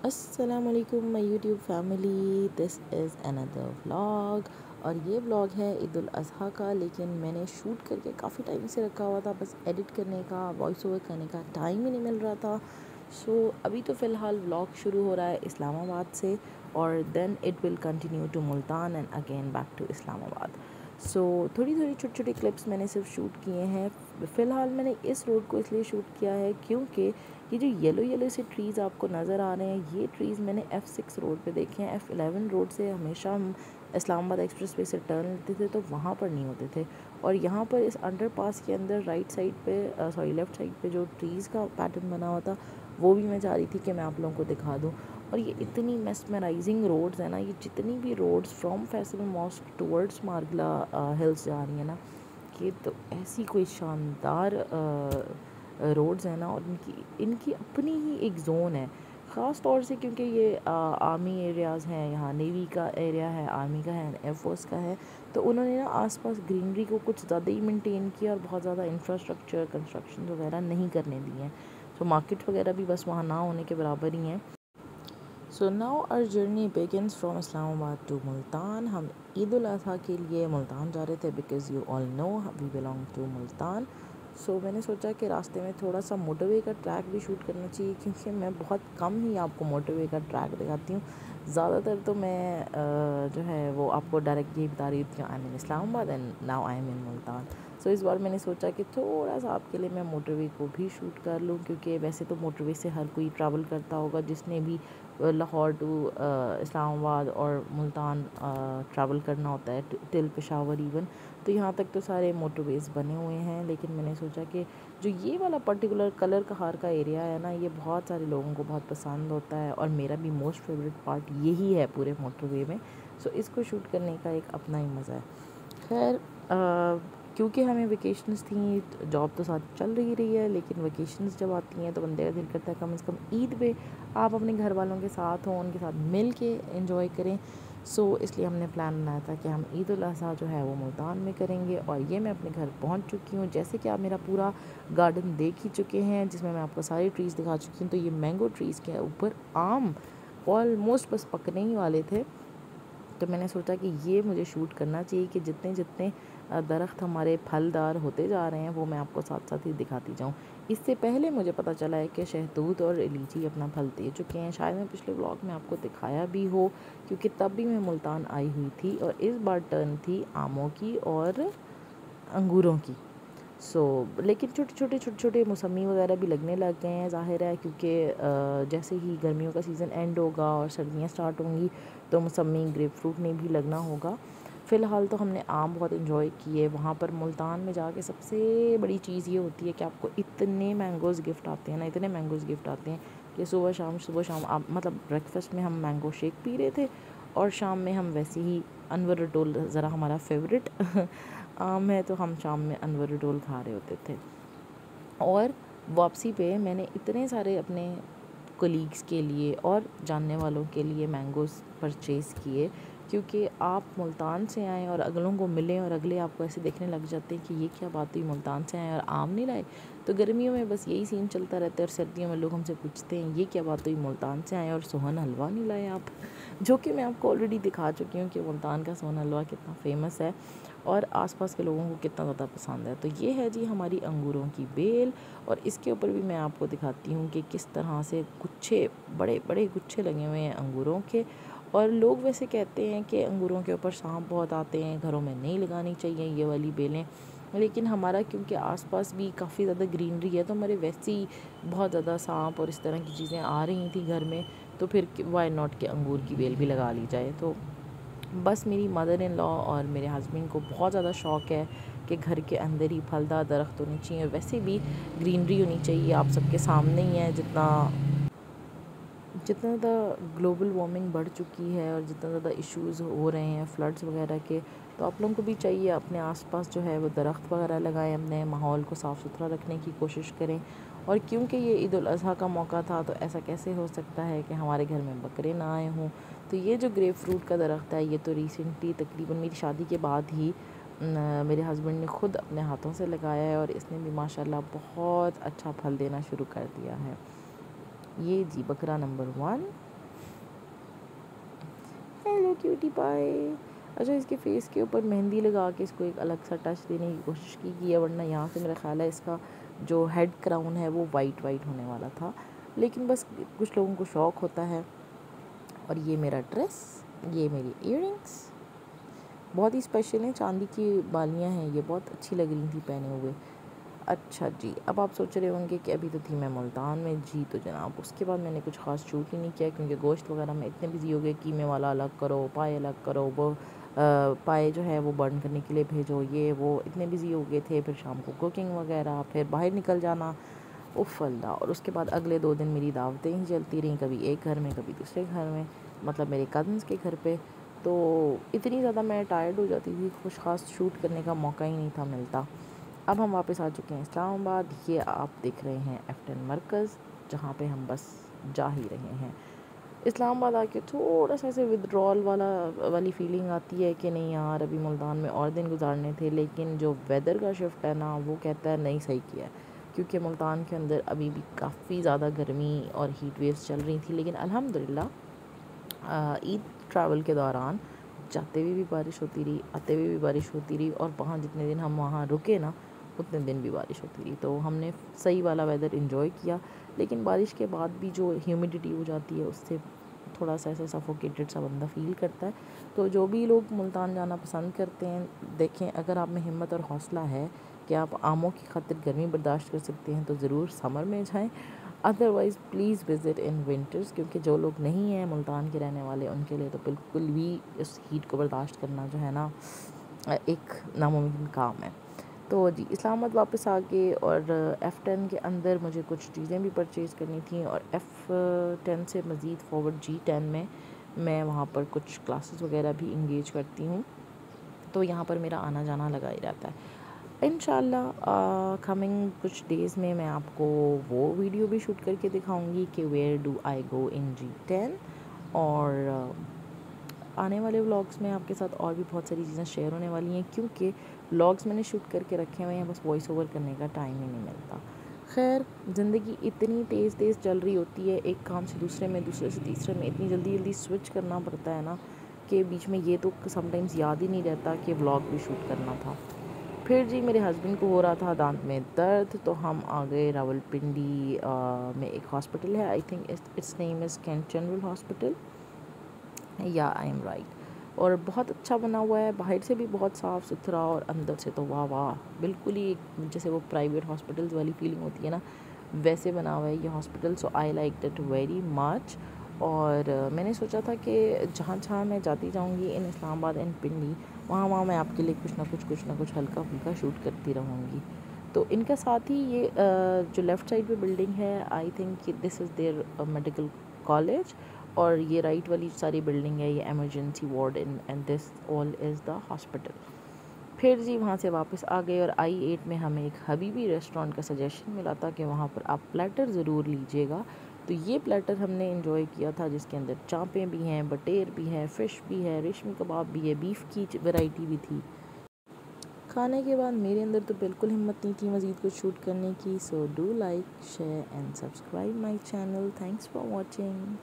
अस्सलामुअलैकुम my YouTube family, this is another vlog. और ये व्लॉग है ईद उल अज़हा का, लेकिन मैंने शूट करके काफ़ी टाइम से रखा हुआ था, बस एडिट करने का, वॉइस ओवर करने का टाइम ही नहीं मिल रहा था। सो अभी तो फ़िलहाल व्लॉग शुरू हो रहा है इस्लामाबाद से, और then it will continue to Multan and again back to Islamabad. So थोड़ी थोड़ी छोटी छोटी क्लिप्स मैंने सिर्फ शूट किए हैं। फ़िलहाल मैंने इस रोड को इसलिए शूट किया है क्योंकि ये जो येलो येलो से ट्रीज़ आपको नज़र आ रहे हैं, ये ट्रीज़ मैंने F6 रोड पे देखे हैं। F11 रोड से हमेशा हम इस्लामाबाद एक्सप्रेस वे से टर्न लेते थे तो वहाँ पर नहीं होते थे, और यहाँ पर इस अंडरपास के अंदर राइट साइड पे लेफ़्ट साइड पे जो ट्रीज़ का पैटर्न बना हुआ था, वो भी मैं चाह रही थी कि मैं आप लोगों को दिखा दूँ। और ये इतनी मेस्मराइजिंग रोड्स है ना, ये जितनी भी roads from Faisal Mosque towards Margalla Hills जा रही है ना, कि तो ऐसी कोई शानदार रोड्स हैं ना, और इनकी इनकी अपनी ही एक ज़ोन है, ख़ास तौर से क्योंकि ये आर्मी एरियाज़ हैं, यहाँ नेवी का एरिया है, आर्मी का है, एयरफोर्स का है। तो उन्होंने ना आसपास ग्रीनरी को कुछ ज़्यादा ही मेंटेन किया और बहुत ज़्यादा इंफ्रास्ट्रक्चर कंस्ट्रक्शन वगैरह नहीं करने दिए हैं। तो मार्केट वगैरह भी बस वहाँ ना होने के बराबर ही हैं। So now our journey begins from Islamabad to Multan. हम ईद उल अज़हा के लिए मुल्तान जा रहे थे, because you all know we belong to Multan. So मैंने सोचा कि रास्ते में थोड़ा सा मोटरवे का ट्रैक भी शूट करना चाहिए, क्योंकि मैं बहुत कम ही आपको मोटरवे का ट्रैक दिखाती हूँ। ज़्यादातर तो मैं जो है वो आपको डायरेक्ट यही बता रही थी, I am in Islamabad and now I am in Multan. So इस बार मैंने सोचा कि थोड़ा सा आपके लिए मैं मोटरवे को भी शूट कर लूँ, क्योंकि वैसे तो मोटरवे से हर कोई ट्रैवल करता होगा, जिसने भी लाहौर टू इस्लामाबाद और मुल्तान ट्रैवल करना होता है, टिल पेशावर इवन। तो यहाँ तक तो सारे मोटरवेज़ बने हुए हैं, लेकिन मैंने सोचा कि जो ये वाला पर्टिकुलर कलर कहार का एरिया है ना, ये बहुत सारे लोगों को बहुत पसंद होता है, और मेरा भी मोस्ट फेवरेट पार्ट यही है पूरे मोटरवे में। सो इसको शूट करने का एक अपना ही मज़ा है। खैर क्योंकि हमें वेकेशंस थी, जॉब तो साथ चल रही है, लेकिन वेकेशंस जब आती हैं तो बंदे का दिल करता है कम से कम ईद पे आप अपने घर वालों के साथ हों, उनके साथ मिल के एंजॉय करें। सो इसलिए हमने प्लान बनाया था कि हम ईद उल अज़हा जो है वो मुल्तान में करेंगे। और ये मैं अपने घर पहुंच चुकी हूँ, जैसे कि आप मेरा पूरा गार्डन देख ही चुके हैं, जिसमें मैं आपको सारी ट्रीज़ दिखा चुकी हूँ। तो ये मैंगो ट्रीज़ के ऊपर आम ऑलमोस्ट बस पकने ही वाले थे, तो मैंने सोचा कि ये मुझे शूट करना चाहिए कि जितने जितने दरख्त हमारे फलदार होते जा रहे हैं वो मैं आपको साथ साथ ही दिखाती जाऊँ। इससे पहले मुझे पता चला है कि शहतूत और लीची अपना फल दे चुके हैं। शायद मैं पिछले व्लॉग में आपको दिखाया भी हो, क्योंकि तब भी मैं मुल्तान आई हुई थी, और इस बार टर्न थी आमों की और अंगूरों की। लेकिन छोटे छोटे मौसमी वगैरह भी लगने लग गए हैं, ज़ाहिर है, क्योंकि जैसे ही गर्मियों का सीज़न एंड होगा और सर्दियाँ स्टार्ट होंगी तो मौसमी ग्रेप फ्रूट ने भी लगना होगा। फ़िलहाल तो हमने आम बहुत इन्जॉय किए वहाँ पर। मुल्तान में जाके सबसे बड़ी चीज़ ये होती है कि आपको इतने मैंगोज़ गिफ्ट आते हैं ना, इतने मैंगोज़ गिफ्ट आते हैं कि सुबह शाम आप मतलब ब्रेकफास्ट में हम मैंगो शेक पी रहे थे, और शाम में हम वैसे ही अनवर रटोल, ज़रा हमारा फेवरेट आम है, तो हम शाम में अनवर रटोल खा रहे होते थे। और वापसी पे मैंने इतने सारे अपने कोलीग्स के लिए और जानने वालों के लिए मैंगोज़ परचेज़ किए, क्योंकि आप मुल्तान से आएँ और अगलों को मिलें और अगले आपको ऐसे देखने लग जाते हैं कि ये क्या बात हुई, मुल्तान से आए और आम नहीं लाए। तो गर्मियों में बस यही सीन चलता रहता है, और सर्दियों में लोग हमसे पूछते हैं ये क्या बात हुई, मुल्तान से आए और सोहन हलवा नहीं लाए आप, जो कि मैं आपको ऑलरेडी दिखा चुकी हूँ कि मुल्तान का सोहन हलवा कितना फ़ेमस है और आसपास के लोगों को कितना ज़्यादा पसंद है। तो ये है जी हमारी अंगूरों की बेल, और इसके ऊपर भी मैं आपको दिखाती हूँ कि किस तरह से गुच्छे, बड़े बड़े गुच्छे लगे हुए हैं अंगूरों के। और लोग वैसे कहते हैं कि अंगूरों के ऊपर सांप बहुत आते हैं, घरों में नहीं लगानी चाहिए ये वाली बेलें, लेकिन हमारा क्योंकि आसपास भी काफ़ी ज़्यादा ग्रीनरी है, तो हमारे वैसे ही बहुत ज़्यादा सांप और इस तरह की चीज़ें आ रही थी घर में, तो फिर वाई नॉट के अंगूर की बेल भी लगा ली जाए। तो बस मेरी मदर इन लॉ और मेरे हस्बैंड को बहुत ज़्यादा शौक़ है कि घर के अंदर ही फलदार दरख्त होने चाहिए, और वैसे भी ग्रीनरी होनी चाहिए। आप सबके सामने ही है जितना जितना ज़्यादा ग्लोबल वार्मिंग बढ़ चुकी है और जितना ज़्यादा इश्यूज़ हो रहे हैं फ्लड्स वगैरह के, तो आप लोगों को भी चाहिए अपने आसपास जो है वो दरख्त वगैरह लगाएं, अपने माहौल को साफ़ सुथरा रखने की कोशिश करें। और क्योंकि ये ईद उल अज़हा का मौका था, तो ऐसा कैसे हो सकता है कि हमारे घर में बकरे ना आए हों। तो ये जो ग्रेप फ्रूट का दरख्त है, ये तो रिसेंटली तकरीबन मेरी शादी के बाद ही मेरे हस्बैंड ने ख़ुद अपने हाथों से लगाया है, और इसने भी माशाल्लाह बहुत अच्छा फल देना शुरू कर दिया है। ये जी बकरा नंबर 1। हेलो क्यूटी पाए। अच्छा, इसके फेस के ऊपर मेहंदी लगा के इसको एक अलग सा टच देने की कोशिश की है, वरना यहाँ से मेरा ख्याल है इसका जो हेड क्राउन है वो वाइट होने वाला था, लेकिन बस कुछ लोगों को शौक़ होता है। और ये मेरा ड्रेस, ये मेरी इयररिंग्स बहुत ही स्पेशल हैं, चांदी की बालियाँ हैं, ये बहुत अच्छी लग रही थी पहने हुए। अच्छा जी, अब आप सोच रहे होंगे कि अभी तो थी मैं मुल्तान में। जी तो जनाब, उसके बाद मैंने कुछ ख़ास शूट ही नहीं किया, क्योंकि गोश्त वगैरह में इतने बिजी हो गए, कीमे वाला अलग करो, पाए अलग करो, वो पाए जो है वो बर्न करने के लिए भेजो, ये वो इतने बिजी हो गए थे। फिर शाम को कुकिंग वगैरह, फिर बाहर निकल जाना, उफ़ अल्लाह। और उसके बाद अगले 2 दिन मेरी दावतें ही चलती रहीं, कभी एक घर में कभी दूसरे घर में, मतलब मेरे कज़न्स के घर पे। तो इतनी ज़्यादा मैं टायर्ड हो जाती थी, कुछ ख़ास शूट करने का मौका ही नहीं था मिलता। अब हम वापस आ चुके हैं इस्लामाबाद। ये आप देख रहे हैं F10 मरकज़, जहाँ पे हम बस जा ही रहे हैं। इस्लामाबाद आके थोड़ा सा ऐसे विड्रॉल वाली फ़ीलिंग आती है कि नहीं यार, अभी मुल्तान में और दिन गुजारने थे, लेकिन जो वेदर का शिफ्ट है ना, वो कहता है नहीं, सही किया है। क्योंकि मुल्तान के अंदर अभी भी काफ़ी ज़्यादा गर्मी और हीट वेव्स चल रही थी, लेकिन अल्हम्दुलिल्लाह ईद ट्रैवल के दौरान जाते हुए भी बारिश होती रही, आते हुए भी बारिश होती रही, और वहाँ जितने दिन हम वहाँ रुके ना, उतने दिन भी बारिश होती रही। तो हमने सही वाला वेदर एंजॉय किया, लेकिन बारिश के बाद भी जो ह्यूमिडिटी हो जाती है, उससे थोड़ा सा ऐसा सफोकेटेड सा बंदा फ़ील करता है। तो जो भी लोग मुल्तान जाना पसंद करते हैं, देखें, अगर आप में हिम्मत और हौसला है कि आप आमों की खातिर गर्मी बर्दाश्त कर सकते हैं, तो ज़रूर समर में जाएँ। Otherwise please visit in winters, क्योंकि जो लोग नहीं हैं मुल्तान के रहने वाले, उनके लिए तो बिल्कुल भी इस हीट को बर्दाश्त करना जो है ना, एक नामुमकिन काम है। तो जी, इस्लामाबाद वापस आ गए, और F10 के अंदर मुझे कुछ चीज़ें भी परचेज़ करनी थी, और F10 से मज़ीद फॉरवर्ड G10 में मैं वहाँ पर कुछ क्लासेस वगैरह भी इंगेज करती हूँ, तो यहाँ पर मेरा आना जाना लगा ही रहता है। इंशाल्लाह कमिंग कुछ डेज़ में मैं आपको वो वीडियो भी शूट करके दिखाऊंगी कि where do I go in G10, और आने वाले व्लॉग्स में आपके साथ और भी बहुत सारी चीज़ें शेयर होने वाली हैं, क्योंकि व्लॉग्स मैंने शूट करके रखे हुए हैं, बस वॉइस ओवर करने का टाइम ही नहीं मिलता। खैर, ज़िंदगी इतनी तेज़ तेज़ चल रही होती है, एक काम से दूसरे में, दूसरे से तीसरे में इतनी जल्दी जल्दी स्विच करना पड़ता है ना, कि बीच में ये तो समटाइम्स याद ही नहीं रहता कि व्लॉग भी शूट करना था। फिर जी, मेरे हस्बैंड को हो रहा था दांत में दर्द, तो हम आ गए रावलपिंडी में एक हॉस्पिटल है, I think its name is Cantt general hospital, या आई एम राइट। और बहुत अच्छा बना हुआ है, बाहर से भी बहुत साफ़ सुथरा, और अंदर से तो वाह वाह, बिल्कुल ही जैसे वो प्राइवेट हॉस्पिटल्स वाली फीलिंग होती है ना, वैसे बना हुआ है ये hospital. So I like that very much. और मैंने सोचा था कि जहाँ जहाँ मैं जाती जाऊँगी इन इस्लामाबाद एंड पिंडी, वहाँ मैं आपके लिए कुछ ना कुछ हल्का फुल्का शूट करती रहूँगी। तो इनका साथ ही ये जो लेफ़्ट साइड पे बिल्डिंग है, I think this is their medical college, और ये राइट वाली सारी बिल्डिंग है, ये emergency ward, and this all is the hospital. फिर जी, वहाँ से वापस आ गए, और I8 में हमें एक हबीबी रेस्टोरेंट का सजेशन मिला था कि वहाँ पर आप प्लेटर ज़रूर लीजिएगा। तो ये प्लेटर हमने एंजॉय किया था, जिसके अंदर चाँपें भी हैं, बटेर भी है, फ़िश भी है, रेशमी कबाब भी है, बीफ की वैरायटी भी थी। खाने के बाद मेरे अंदर तो बिल्कुल हिम्मत नहीं थी मज़ीद कुछ शूट करने की। So do like, share and subscribe my channel. Thanks for watching.